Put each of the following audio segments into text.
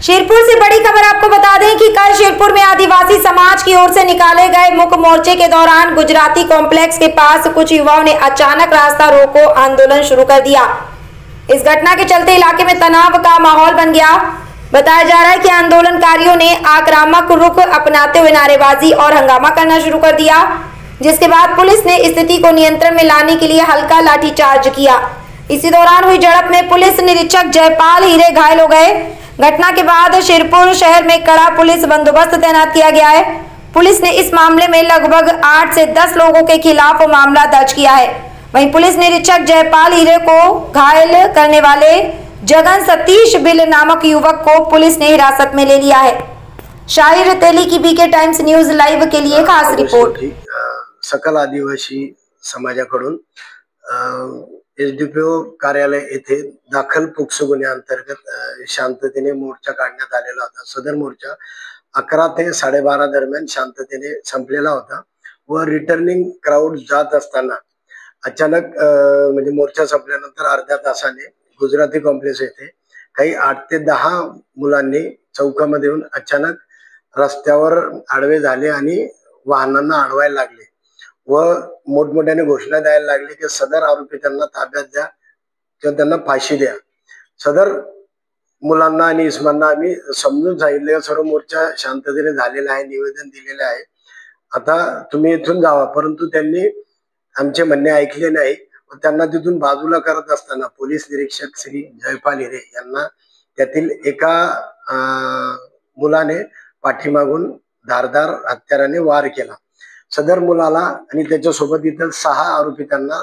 शेरपुर से बड़ी खबर आपको बता दें कि कल शेरपुर में आदिवासी समाज की ओर से निकाले गए मुख्य मोर्चे के दौरान गुजराती कॉम्प्लेक्स के पास कुछ युवाओं ने अचानक रास्ता रोको आंदोलन शुरू कर दिया। इस घटना के चलते इलाके में तनाव का माहौल बन गया। बताया जा रहा है कि आंदोलनकारियों ने आक्रामक रुख अपनाते हुए नारेबाजी और हंगामा करना शुरू कर दिया, जिसके बाद पुलिस ने स्थिति को नियंत्रण में लाने के लिए हल्का लाठीचार्ज किया। इसी दौरान हुई झड़प में पुलिस निरीक्षक जयपाल हीरे घायल हो गए। घटना के बाद शेरपुर शहर में कड़ा पुलिस बंदोबस्त तैनात किया गया है। पुलिस ने इस मामले में लगभग 8 से 10 लोगों के खिलाफ मामला दर्ज किया है। वहीं पुलिस निरीक्षक जयपाल हीरे को घायल करने वाले जगन सतीश बिल नामक युवक को पुलिस ने हिरासत में ले लिया है। शाहिर तेली की बीके टाइम्स न्यूज लाइव के लिए खास रिपोर्ट। सकल आदिवासी समाजाकडून एसडीपीओ कार्यालय येथे दाखल पोक्सो गुन्ह्याअंतर्गत शांततेने मोर्चा काढण्यात आलेला होता। सदर मोर्चा 11 ते 12:30 दरम्यान शांततेने संपलेला होता व रिटर्निंग क्राउड जात असताना अचानक म्हणजे मोर्चा संपल्यानंतर अर्ध्या तासाने गुजराती कॉम्प्लेक्स येथे काही 8 ते 10 मुलांनी चौकामध्ये येऊन अचानक रस्त्यावर आडवे झाले आणि वाहनांना अडवायला लागले व मोठमोठ्याने घोषणा द्यायला लागले की सदर आरोपी त्यांना ताब्यात द्या किंवा त्यांना फाशी द्या। सदर मुलांना आणि इसमांना आम्ही समजून सांगितले, सर्व मोर्चा शांततेने झालेला आहे, निवेदन दिलेले आहे, आता तुम्ही इथून जावा, परंतु त्यांनी आमचे म्हणणे ऐकले नाही व त्यांना तिथून बाजूला करत असताना पोलीस निरीक्षक श्री जयपाल हिरे यांना त्यातील एका मुलाने पाठीमागून धारदार हत्याराने वार केला। सदर मुलाला आणि त्याच्यासोबत इतर 6 आरोपी त्यांना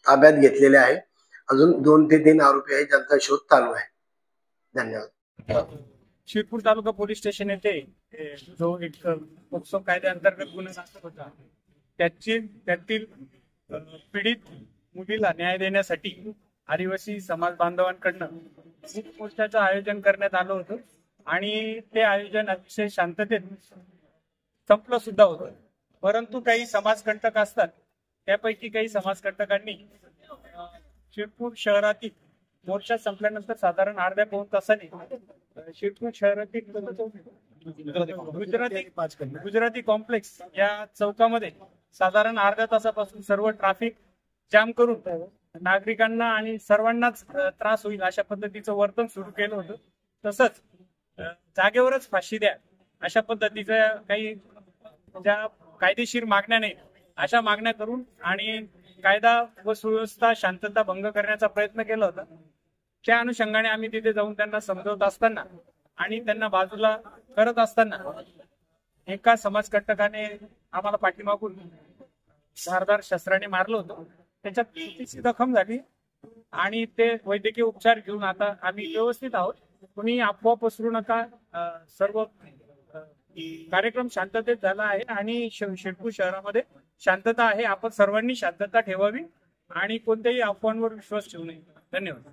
ताब्यात घेतलेले आहे। अजून 2 ते 3 आरोपी आहेत ज्यांचा शोध चालू आहे। धन्यवाद। शेरपूर तालुका पोलीस स्टेशन येथे जो एक पोक्सो कायद्याअंतर्गत गुन्हा दाखल होता त्यातील पीडित मुलीला न्याय देण्यासाठी आदिवासी समाज बांधवांकडून मोर्चाचं आयोजन करण्यात आलं होतं आणि ते आयोजन अतिशय शांततेत संपलं सुद्धा होतं। परंतु काही समाजकंटक असतात, त्यापैकी काही समाजकंटकांनी शेरपूर शहरातील मोर्चा संपल्यानंतर साधारण अर्ध्या पाऊण तासाने शेरपूर शहरातील गुजराती कॉम्प्लेक्स या चौकामध्ये साधारण अर्ध्या तासापासून सर्व ट्रॅफिक जाम करून नागरिकांना आणि सर्वांनाच त्रास होईल अशा पद्धतीचं वर्तन सुरू केलं होतं। तसंच जागेवरच फाशी द्या अशा पद्धतीच्या काही ज्या कायदेशीर मागण्या नाही अशा मागण्या करून आणि कायदा व सुव्यवस्था शांतता भंग करण्याचा प्रयत्न केला होता। त्या अनुषंगाने आम्ही तिथे जाऊन त्यांना समजवत असताना आणि त्यांना बाजूला करत असताना एका समाजकंटकाने आम्हाला पाठीमागून धारदार शस्त्राने मारलं होतं। त्याच्यात कितीची जखम झाली आणि ते वैद्यकीय उपचार घेऊन आता आम्ही व्यवस्थित आहोत। कुणी अफवा पसरू नका, सर्व कार्यक्रम शांततेत झाला आहे आणि शेरपूर शहरामध्ये शांतता आहे। आपण सर्वांनी शांतता ठेवावी आणि कोणत्याही अफवांवर विश्वास ठेवू नये। धन्यवाद।